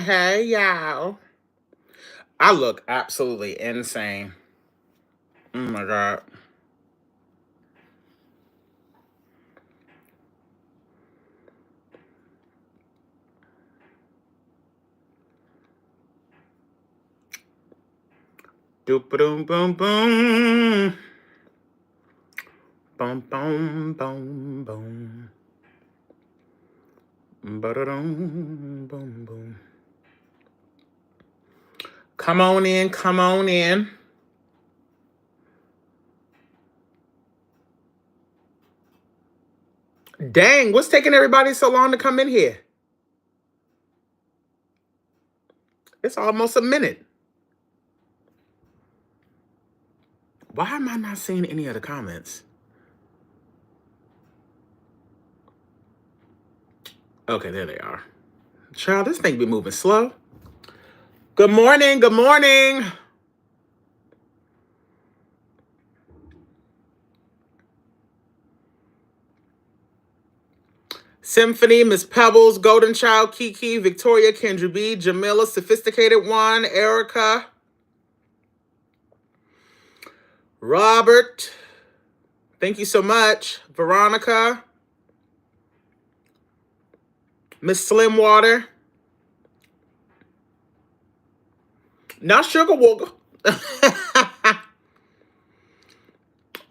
Hey, y'all. I look absolutely insane. Oh my God. Doop boom boom boom. Boom boom boom boom. Ba-da-dum, boom boom. Come on in, come on in. Dang, what's taking everybody so long to come in here? It's almost a minute. Why am I not seeing any of the comments? Okay, there they are. Child, this thing be moving slow. Good morning, good morning. Symphony, Miss Pebbles, Golden Child, Kiki, Victoria, Kendra B, Jamila, Sophisticated One, Erica, Robert, thank you so much, Veronica, Miss Slimwater, not Sugar Walker.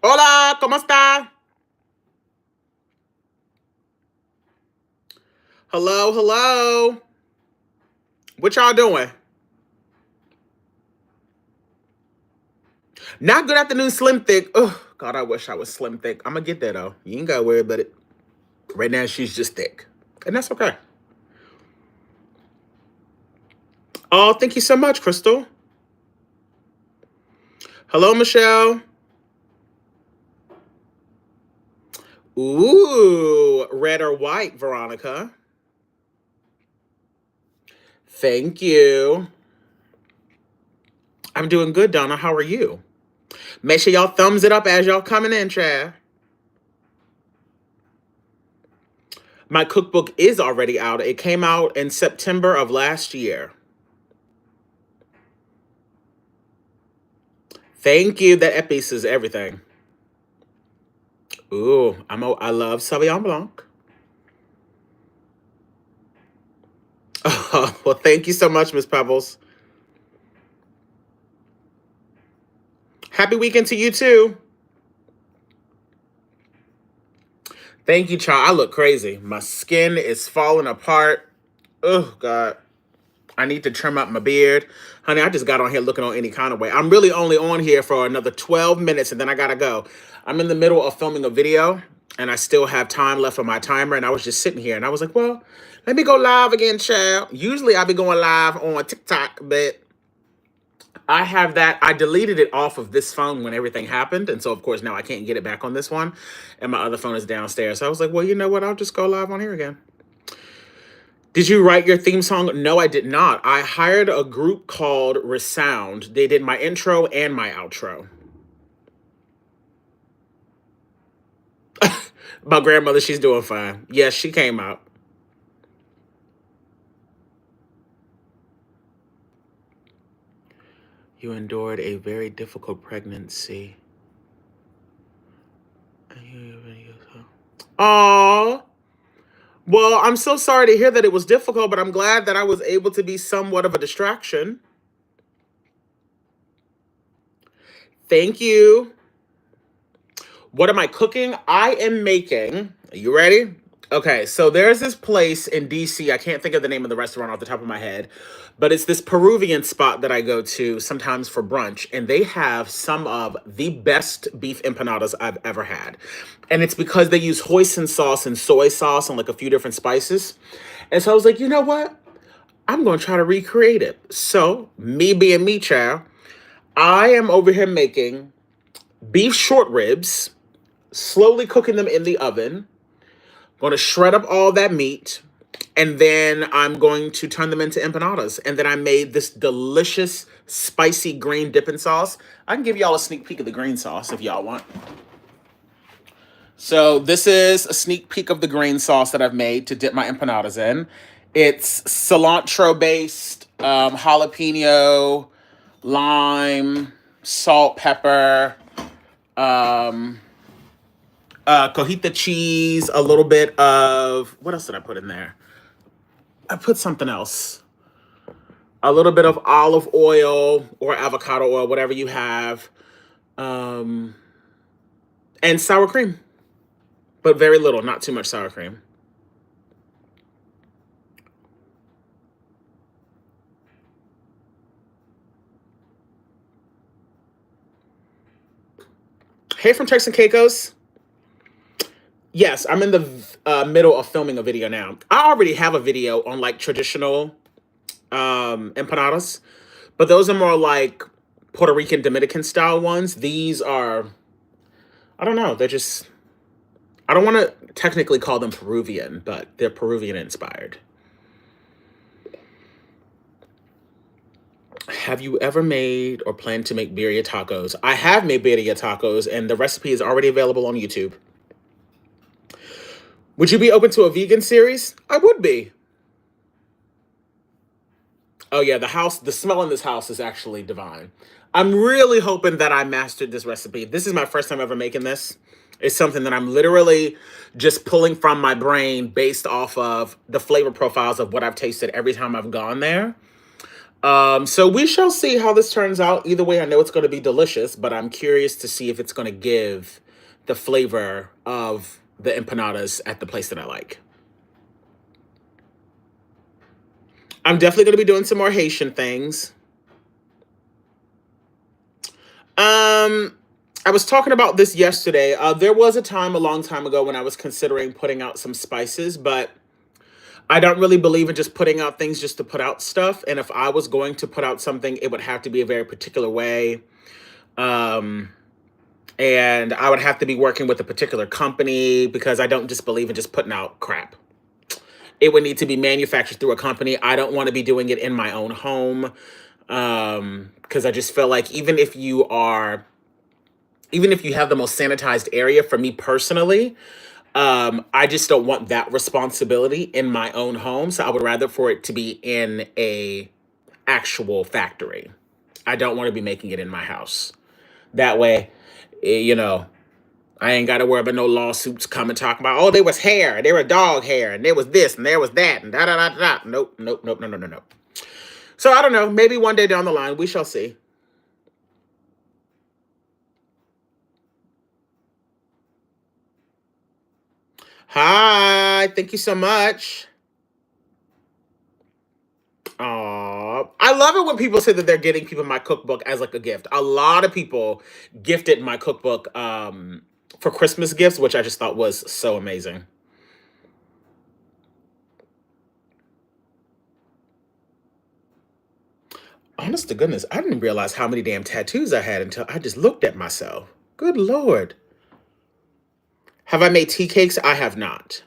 Hola, ¿cómo está? Hello, hello. What y'all doing? Not good afternoon, Slim Thick. Oh, God, I wish I was Slim Thick. I'm going to get there, though. You ain't got to worry about it. Right now, she's just thick. And that's okay. Oh, thank you so much, Crystal. Hello, Michelle. Ooh, red or white, Veronica. Thank you. I'm doing good, Donna. How are you? Make sure y'all thumbs it up as y'all coming in, Chad. My cookbook is already out. It came out in September of last year. Thank you. That epice is everything. Ooh, I love Sauvignon Blanc. Oh, well, thank you so much, Miss Pebbles. Happy weekend to you, too. Thank you, child. I look crazy. My skin is falling apart. Oh, God. I need to trim up my beard. Honey, I just got on here looking on any kind of way. I'm really only on here for another 12 minutes and then I gotta go. I'm in the middle of filming a video and I still have time left on my timer and I was just sitting here and I was like, well, let me go live again, child. Usually I be going live on TikTok, but I have that. I deleted it off of this phone when everything happened. And so, of course, now I can't get it back on this one. And my other phone is downstairs. So I was like, well, you know what? I'll just go live on here again. Did you write your theme song? No, I did not. I hired a group called Resound. They did my intro and my outro. My grandmother, she's doing fine. Yes, she came out. You endured a very difficult pregnancy. Oh, well, I'm so sorry to hear that it was difficult, but I'm glad that I was able to be somewhat of a distraction. Thank you. What am I cooking? I am making, are you ready? Okay, so there's this place in DC. I can't think of the name of the restaurant off the top of my head, but it's this Peruvian spot that I go to sometimes for brunch, and they have some of the best beef empanadas I've ever had. And it's because they use hoisin sauce and soy sauce and like a few different spices. And so I was like, you know what? I'm going to try to recreate it. So, me being me, child, I am over here making beef short ribs, slowly cooking them in the oven. Going to shred up all that meat, and then I'm going to turn them into empanadas. And then I made this delicious, spicy green dipping sauce. I can give y'all a sneak peek of the green sauce if y'all want. So this is a sneak peek of the green sauce that I've made to dip my empanadas in. It's cilantro based, jalapeno, lime, salt, pepper, um, cojita cheese, a little bit of, what else did I put in there? I put something else. A little bit of olive oil or avocado oil, whatever you have, um, and sour cream, but very little, not too much sour cream. Hey from Turks and Caicos. Yes, I'm in the middle of filming a video now. I already have a video on like traditional empanadas, but those are more like Puerto Rican Dominican style ones. These are, I don't know, they're just, I don't want to technically call them Peruvian, but they're Peruvian inspired. Have you ever made or plan to make birria tacos? I have made birria tacos, and the recipe is already available on YouTube. Would you be open to a vegan series? I would be. Oh yeah, the smell in this house is actually divine. I'm really hoping that I mastered this recipe. This is my first time ever making this. It's something that I'm literally just pulling from my brain based off of the flavor profiles of what I've tasted every time I've gone there. So we shall see how this turns out. Either way, I know it's going to be delicious, but I'm curious to see if it's going to give the flavor of the empanadas at the place that I like. I'm definitely going to be doing some more Haitian things. I was talking about this yesterday. There was a time a long time ago when I was considering putting out some spices, but I don't really believe in just putting out things just to put out stuff. And if I was going to put out something, it would have to be a very particular way. Um, and I would have to be working with a particular company because I don't just believe in just putting out crap. It would need to be manufactured through a company. I don't want to be doing it in my own home. Because I just feel like even if you have the most sanitized area, for me personally, I just don't want that responsibility in my own home. So I would rather for it to be in a actual factory. I don't want to be making it in my house. That way, you know, I ain't got to worry about no lawsuits coming talking about, oh, there was hair, there was dog hair, and there was this, and there was that, and da da da da. Nope, nope, nope, no, no, no, no. So I don't know. Maybe one day down the line, we shall see. Hi, thank you so much. I love it when people say that they're getting people my cookbook as like a gift. A lot of people gifted my cookbook for Christmas gifts, which I just thought was so amazing. Honest to goodness, I didn't realize how many damn tattoos I had until I just looked at myself. Good Lord. Have I made tea cakes? I have not.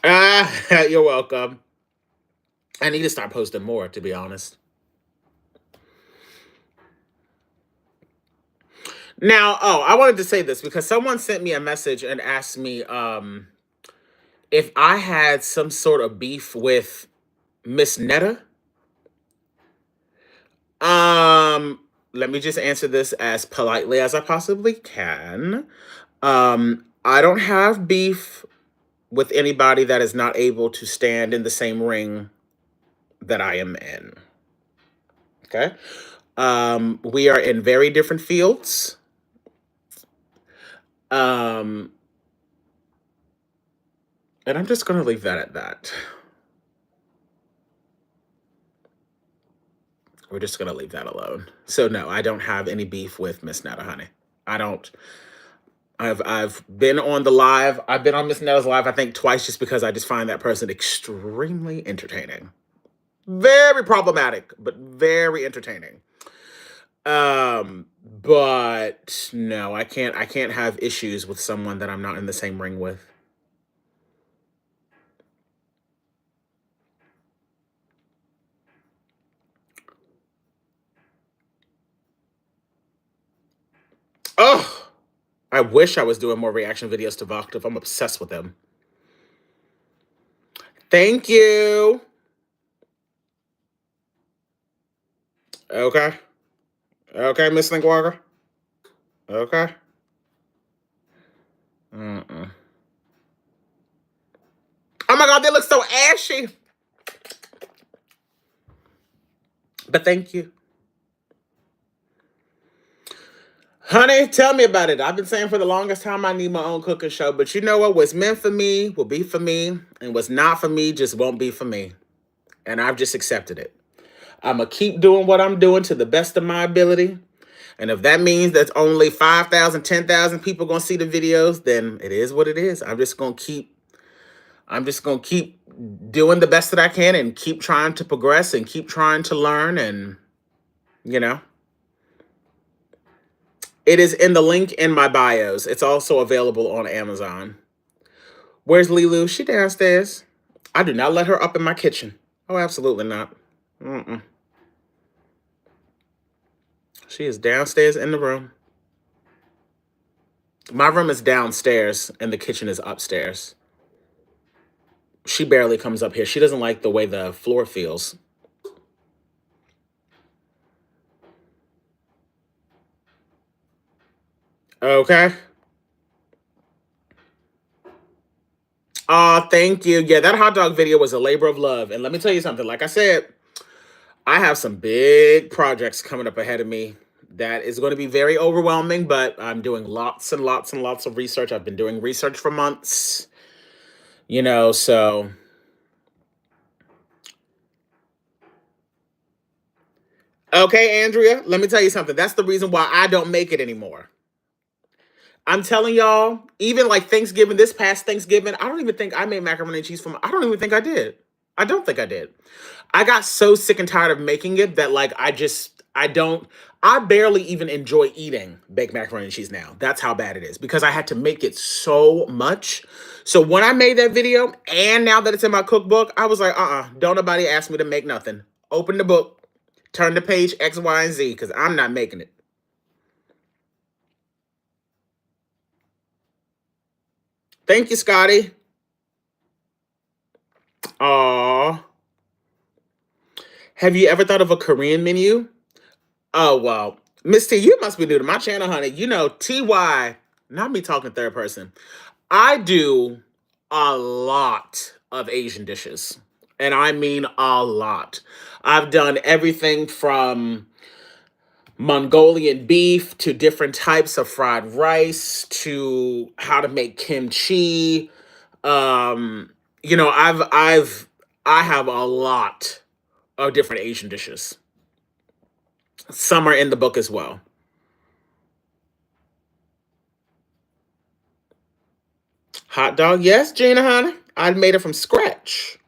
Ah, you're welcome. I need to start posting more, to be honest. Now, oh, I wanted to say this because someone sent me a message and asked me if I had some sort of beef with Miss Netta. Um, Let me just answer this as politely as I possibly can. I don't have beef with anybody that is not able to stand in the same ring that I am in. Okay? We are in very different fields. Um, and I'm just going to leave that at that. We're just going to leave that alone. So no, I don't have any beef with Miss Netta, honey. I don't. I've been on the live. I've been on Miss Netta's live, I think, twice just because I just find that person extremely entertaining. Very problematic, but very entertaining. But no, I can't have issues with someone that I'm not in the same ring with. Oh, I wish I was doing more reaction videos to Voctave. I'm obsessed with them. Thank you. Okay. Okay, Miss Link Walker. Okay. Mm-mm. Oh my God, they look so ashy. But thank you. Honey, tell me about it. I've been saying for the longest time I need my own cooking show, but you know what? What's meant for me will be for me, and what's not for me just won't be for me. And I've just accepted it. I'm going to keep doing what I'm doing to the best of my ability. And if that means that's only 5,000, 10,000 people going to see the videos, then it is what it is. I'm just going to keep doing the best that I can and keep trying to progress and keep trying to learn. And, you know, it is in the link in my bios. It's also available on Amazon. Where's Lilu? She downstairs. I do not let her up in my kitchen. Oh, absolutely not. Mm-mm. She is downstairs in the room. My room is downstairs and the kitchen is upstairs. She barely comes up here. She doesn't like the way the floor feels. Okay. Oh, thank you. Yeah, that hot dog video was a labor of love. And let me tell you something. Like I said, I have some big projects coming up ahead of me that is going to be very overwhelming, but I'm doing lots and lots and lots of research. I've been doing research for months, so. Okay, Andrea, let me tell you something. That's the reason why I don't make it anymore. I'm telling y'all, even like Thanksgiving, this past Thanksgiving, I don't even think I made macaroni and cheese from. I don't even think I did. I don't think I did. I got so sick and tired of making it that like I barely even enjoy eating baked macaroni and cheese now. That's how bad it is because I had to make it so much. So when I made that video and now that it's in my cookbook, I was like, don't nobody ask me to make nothing. Open the book, turn to page X, Y, and Z because I'm not making it. Thank you, Scotty. Aw. Have you ever thought of a Korean menu? Oh, well. Miss T, you must be new to my channel, honey. You know, TY, not me talking third person. I do a lot of Asian dishes. And I mean a lot. I've done everything from Mongolian beef to different types of fried rice to how to make kimchi. Um, you know, I have a lot of different Asian dishes. Some are in the book as well. Hot dog, yes, Gina, honey. I made it from scratch.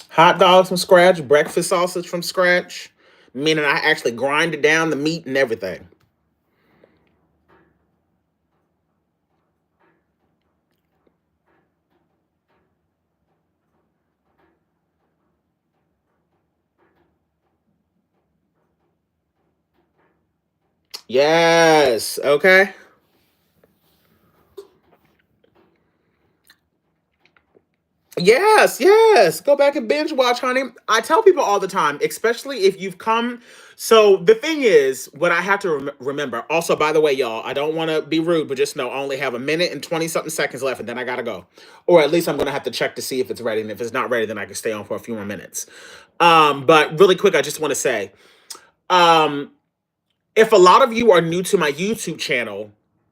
Hot dogs from scratch, breakfast sausage from scratch, meaning I actually grinded down the meat and everything. Yes, okay. Yes, yes. Go back and binge watch, honey. I tell people all the time, especially if you've come. So the thing is, what I have to remember. Also, by the way, y'all, I don't want to be rude, but just know I only have a minute and 20 something seconds left, and then I gotta go. Or at least I'm gonna have to check to see if it's ready. And if it's not ready, then I can stay on for a few more minutes. But really quick, I just want to say, um, if a lot of you are new to my YouTube channel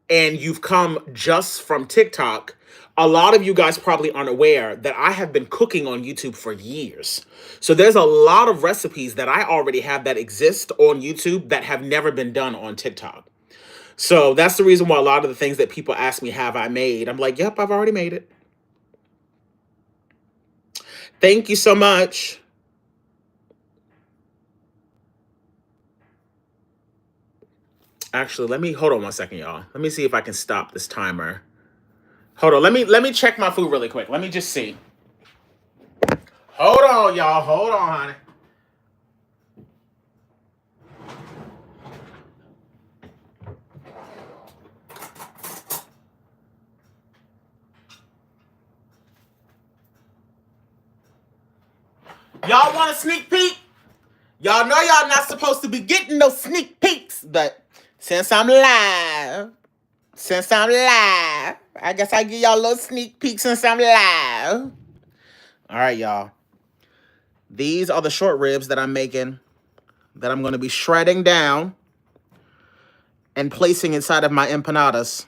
and you've come just from TikTok, a lot of you guys probably aren't aware that I have been cooking on YouTube for years. So there's a lot of recipes that I already have that exist on YouTube that have never been done on TikTok. So that's the reason why a lot of the things that people ask me, have I made? I'm like, yep, I've already made it. Thank you so much. Actually, let me hold on 1 second, y'all. Let me see if I can stop this timer. Hold on. Let me check my food really quick. Let me just see. Hold on, y'all. Hold on, honey. Y'all want a sneak peek? Y'all know y'all not supposed to be getting no sneak peeks, but since I'm live, I guess I give y'all a little sneak peek since I'm live. All right, y'all. These are the short ribs that I'm making that I'm going to be shredding down and placing inside of my empanadas.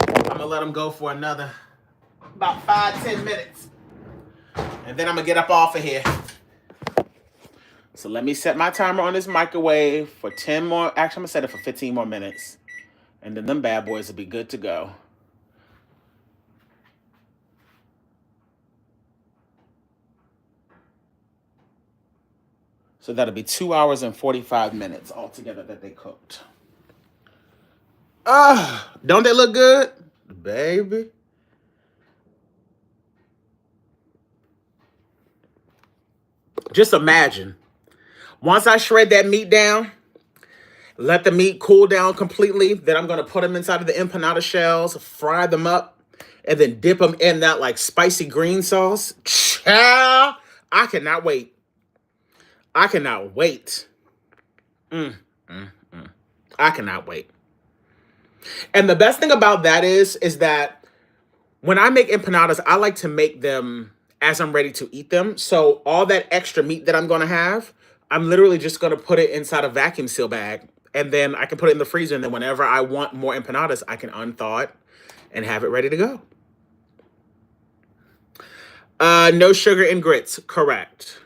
I'm going to let them go for another about 5-10 minutes. And then I'm going to get up off of here. So let me set my timer on this microwave for 10 more. Actually, I'm going to set it for 15 more minutes. And then them bad boys will be good to go. So that'll be 2 hours and 45 minutes altogether that they cooked. Don't they look good? Baby. Just imagine. Once I shred that meat down, let the meat cool down completely, then I'm going to put them inside of the empanada shells, fry them up, and then dip them in that like spicy green sauce. Child, I cannot wait. I cannot wait. I cannot wait. And the best thing about that is that when I make empanadas, I like to make them as I'm ready to eat them. So all that extra meat that I'm going to have, I'm literally just going to put it inside a vacuum seal bag. And then I can put it in the freezer. And then whenever I want more empanadas, I can unthaw it and have it ready to go. No sugar in grits. Correct.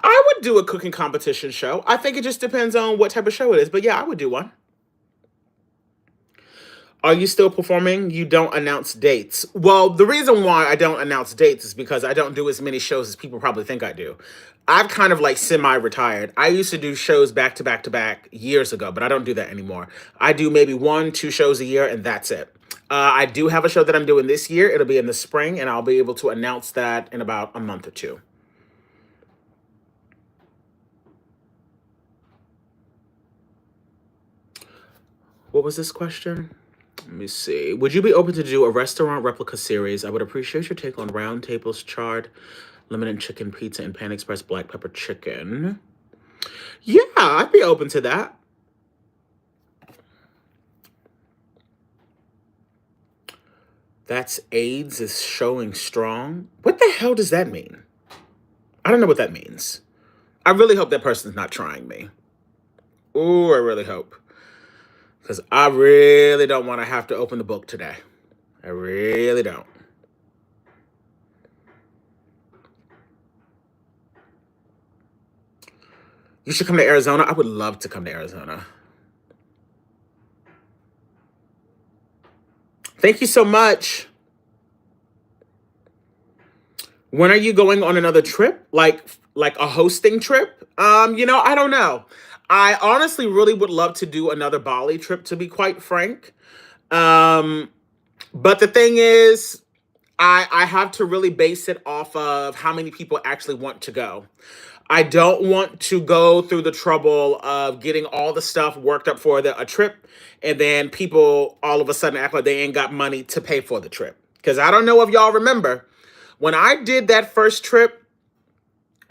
I would do a cooking competition show. I think it just depends on what type of show it is. But yeah, I would do one. Are you still performing? You don't announce dates. Well, the reason why I don't announce dates is because I don't do as many shows as people probably think I do. I've kind of like semi-retired. I used to do shows back to back to back years ago, but I don't do that anymore. I do maybe 1-2 shows a year, and that's it. I do have a show that I'm doing this year. It'll be in the spring, and I'll be able to announce that in about a month or two. What was this question? Let me see. Would you be open to do a restaurant replica series? I would appreciate your take on Round Table's charred lemon and chicken pizza and Pan Express black pepper chicken. Yeah, I'd be open to that. That's AIDS is showing strong. What the hell does that mean? I don't know what that means. I really hope that person's not trying me. Ooh, I really hope. Because I really don't want to have to open the book today. I really don't. You should come to Arizona. I would love to come to Arizona. Thank you so much. When are you going on another trip? Like a hosting trip? I don't know. I honestly really would love to do another Bali trip, to be quite frank. But the thing is, I have to really base it off of how many people actually want to go. I don't want to go through the trouble of getting all the stuff worked up for a trip, and then people all of a sudden act like they ain't got money to pay for the trip. Because I don't know if y'all remember, when I did that first trip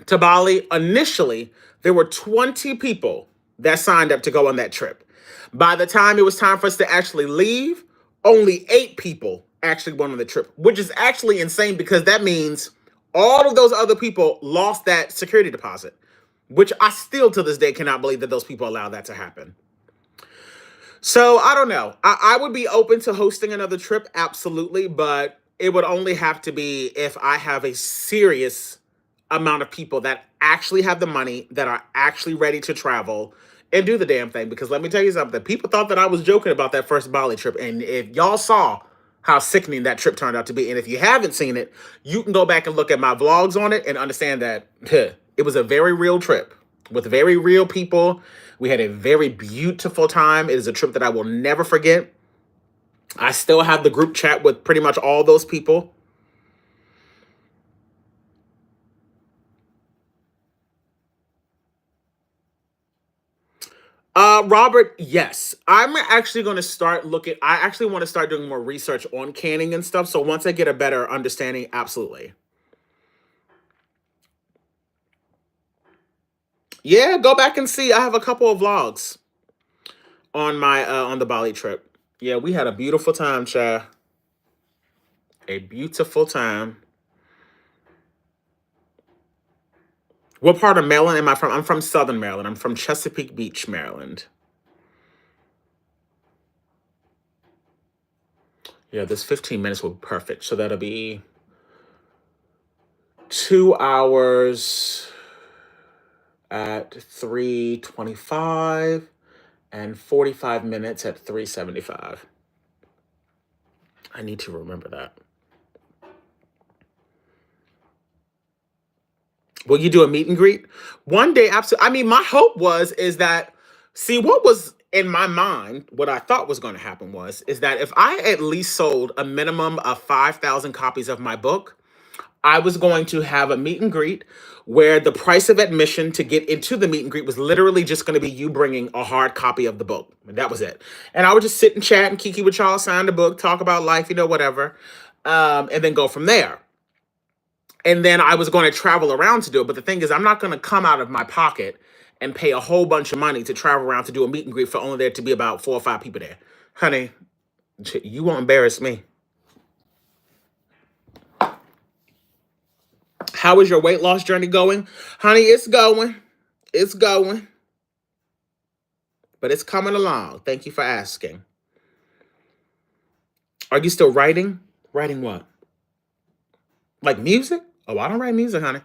to Bali, initially, there were 20 people that signed up to go on that trip. By the time it was time for us to actually leave, only 8 people actually went on the trip, which is actually insane because that means all of those other people lost that security deposit, which I still to this day cannot believe that those people allowed that to happen. So I don't know. I would be open to hosting another trip, absolutely, but it would only have to be if I have a serious amount of people that actually have the money, that are actually ready to travel and do the damn thing. Because let me tell you something, people thought that I was joking about that first Bali trip. And if y'all saw how sickening that trip turned out to be, and if you haven't seen it, you can go back and look at my vlogs on it and understand that it was a very real trip with very real people. We had a very beautiful time. It is a trip that I will never forget. I still have the group chat with pretty much all those people. Robert, yes. I'm actually going to start looking. I actually want to start doing more research on canning and stuff. So once I get a better understanding, absolutely. Yeah, go back and see. I have a couple of vlogs on my on the Bali trip. Yeah, we had a beautiful time, Cha. A beautiful time. What part of Maryland am I from? I'm from Southern Maryland. I'm from Chesapeake Beach, Maryland. Yeah, this 15 minutes will be perfect. So that'll be 2 hours at 3:25 and 45 minutes at 3:75. I need to remember that. Will you do a meet and greet? One day, absolutely. I mean, my hope is that, see, what was in my mind, what I thought was going to happen is that if I at least sold a minimum of 5,000 copies of my book, I was going to have a meet and greet where the price of admission to get into the meet and greet was literally just going to be you bringing a hard copy of the book. And that was it. And I would just sit and chat and kiki with y'all, sign the book, talk about life, whatever, and then go from there. And then I was going to travel around to do it. But the thing is, I'm not going to come out of my pocket and pay a whole bunch of money to travel around to do a meet and greet for only there to be about 4 or 5 people there. Honey, you won't embarrass me. How is your weight loss journey going? Honey, it's going. It's going. But it's coming along. Thank you for asking. Are you still writing? Writing what? Like music? Oh, I don't write music, honey.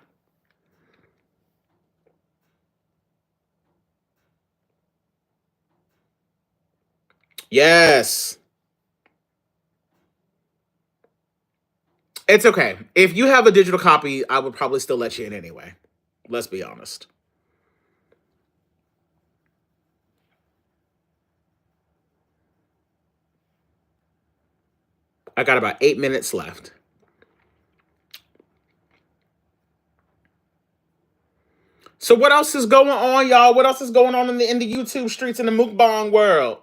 Yes. It's okay. If you have a digital copy, I would probably still let you in anyway. Let's be honest. I got about 8 minutes left. So what else is going on, y'all? What else is going on in the YouTube streets in the mukbang world?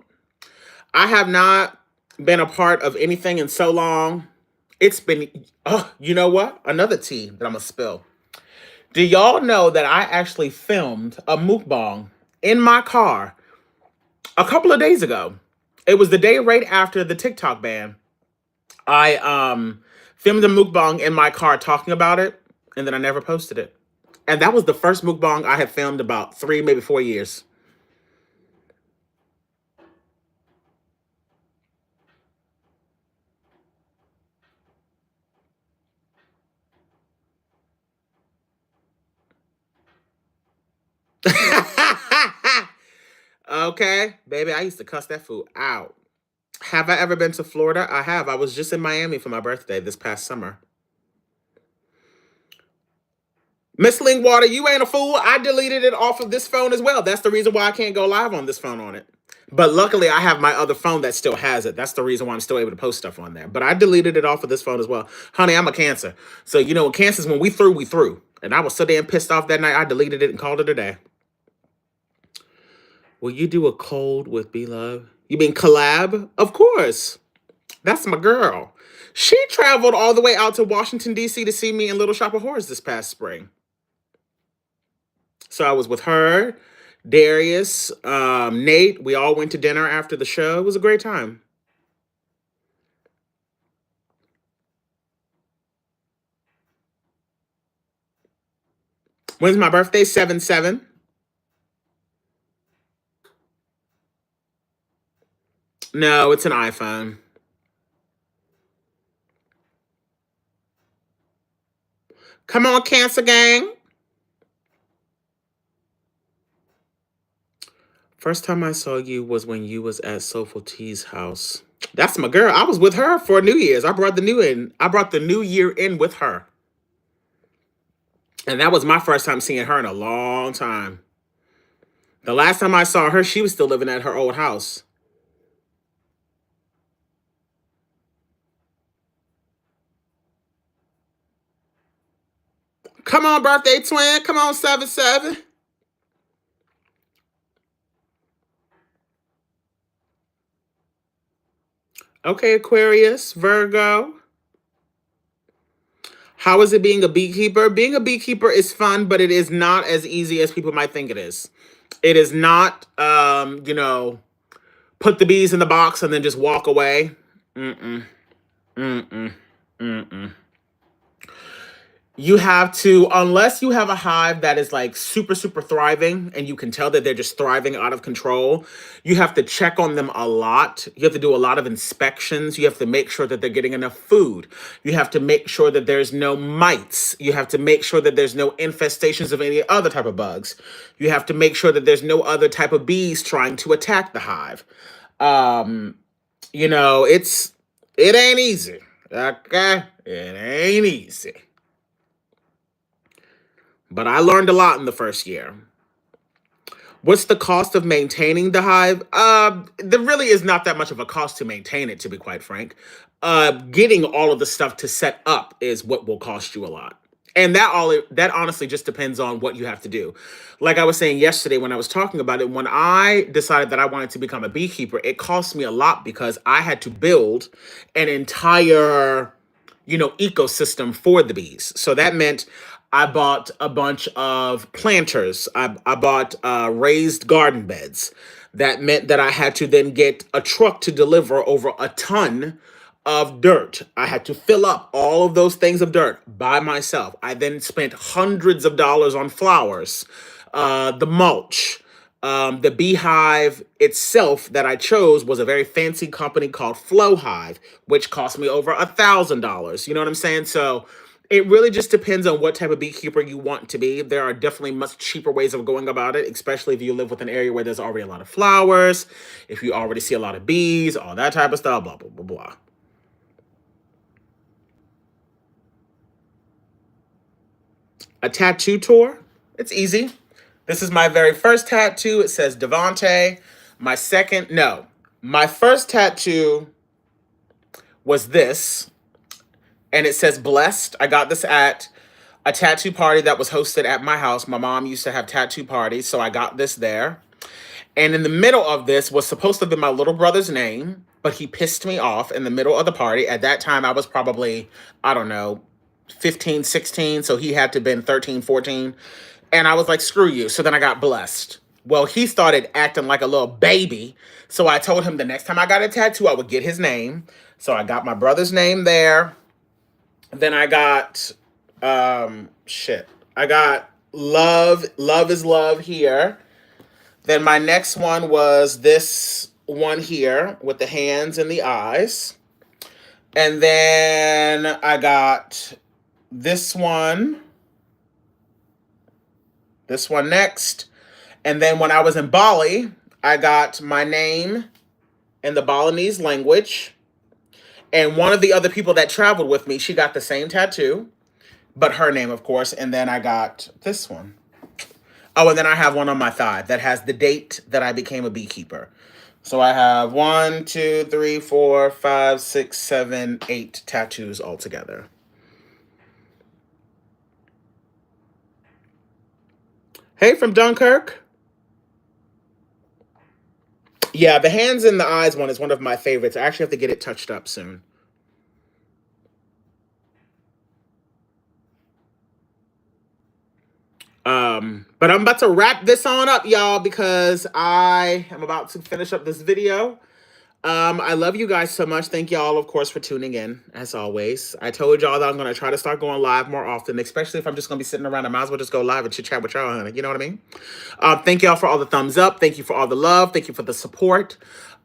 I have not been a part of anything in so long. It's been, oh, you know what? Another tea that I'm gonna spill. Do y'all know that I actually filmed a mukbang in my car a couple of days ago? It was the day right after the TikTok ban. I filmed a mukbang in my car talking about it, and then I never posted it. And that was the first mukbang I had filmed about 3, maybe 4 years. Okay, baby, I used to cuss that food out. Have I ever been to Florida? I have. I was just in Miami for my birthday this past summer. Miss Lingwater, you ain't a fool. I deleted it off of this phone as well. That's the reason why I can't go live on this phone on it. But luckily, I have my other phone that still has it. That's the reason why I'm still able to post stuff on there. But I deleted it off of this phone as well. Honey, I'm a Cancer. So, Cancers, when we through, we through. And I was so damn pissed off that night, I deleted it and called it a day. Will you do a cold with B-Love? You mean collab? Of course. That's my girl. She traveled all the way out to Washington, D.C. to see me in Little Shop of Horrors this past spring. So I was with her, Darius, Nate. We all went to dinner after the show. It was a great time. When's my birthday? 7/7. No, it's an iPhone. Come on, Cancer Gang. First time I saw you was when you was at Soulful T's house. That's my girl. I was with her for New Year's. I brought the new year in with her. And that was my first time seeing her in a long time. The last time I saw her, she was still living at her old house. Come on, birthday twin. Come on, 7/7. Okay, Aquarius, Virgo. How is it being a beekeeper? Being a beekeeper is fun, but it is not as easy as people might think it is. It is not, put the bees in the box and then just walk away. Mm-mm, mm-mm, mm-mm. You have to, unless you have a hive that is like super, super thriving and you can tell that they're just thriving out of control, you have to check on them a lot. You have to do a lot of inspections. You have to make sure that they're getting enough food. You have to make sure that there's no mites. You have to make sure that there's no infestations of any other type of bugs. You have to make sure that there's no other type of bees trying to attack the hive. Um, it ain't easy. Okay? It ain't easy. But I learned a lot in the first year. What's the cost of maintaining the hive? There really is not that much of a cost to maintain it, to be quite frank. Getting all of the stuff to set up is what will cost you a lot. And that honestly just depends on what you have to do. Like I was saying yesterday when I was talking about it, when I decided that I wanted to become a beekeeper, it cost me a lot because I had to build an entire ecosystem for the bees. So that meant I bought a bunch of planters. I bought raised garden beds. That meant that I had to then get a truck to deliver over a ton of dirt. I had to fill up all of those things of dirt by myself. I then spent hundreds of dollars on flowers, the mulch. The beehive itself that I chose was a very fancy company called Flow Hive, which cost me over $1,000. You know what I'm saying? So it really just depends on what type of beekeeper you want to be. There are definitely much cheaper ways of going about it, especially if you live with an area where there's already a lot of flowers, if you already see a lot of bees, all that type of stuff, blah, blah, blah, blah. A tattoo tour, it's easy. This is my very first tattoo. It says Devante. My first tattoo was this, and it says blessed. I got this at a tattoo party that was hosted at my house. My mom used to have tattoo parties, so I got this there. And in the middle of this was supposed to be my little brother's name, but he pissed me off in the middle of the party. At that time, I was probably, I don't know, 15, 16, so he had to have been 13, 14. And I was like, screw you. So then I got blessed. Well, he started acting like a little baby. So I told him the next time I got a tattoo, I would get his name. So I got my brother's name there. Then I got, I got love is love here. Then my next one was this one here with the hands and the eyes. And then I got this one next. And then when I was in Bali, I got my name in the Balinese language. And one of the other people that traveled with me, she got the same tattoo, but her name, of course. And then I got this one. Oh, and then I have one on my thigh that has the date that I became a beekeeper. So I have 1, 2, 3, 4, 5, 6, 7, 8 tattoos altogether. Hey, from Dunkirk. Yeah, the hands and the eyes one is one of my favorites. I actually have to get it touched up soon. But I'm about to wrap this on up, y'all, because I am about to finish up this video. I love you guys so much. Thank y'all, of course, for tuning in, as always. I told y'all that I'm going to try to start going live more often, especially if I'm just going to be sitting around. I might as well just go live and chit-chat with y'all, honey. You know what I mean? Thank y'all for all the thumbs up. Thank you for all the love. Thank you for the support.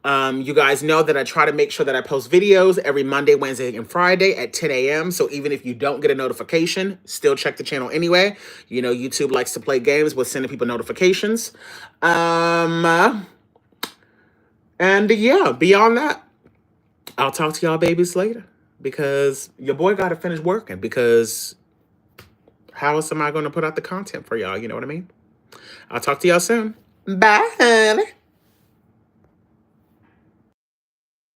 You guys know that I try to make sure that I post videos every Monday, Wednesday, and Friday at 10 a.m. So even if you don't get a notification, still check the channel anyway. You know, YouTube likes to play games with sending people notifications. And yeah, beyond that, I'll talk to y'all babies later because your boy got to finish working because how else am I going to put out the content for y'all? You know what I mean? I'll talk to y'all soon. Bye, honey.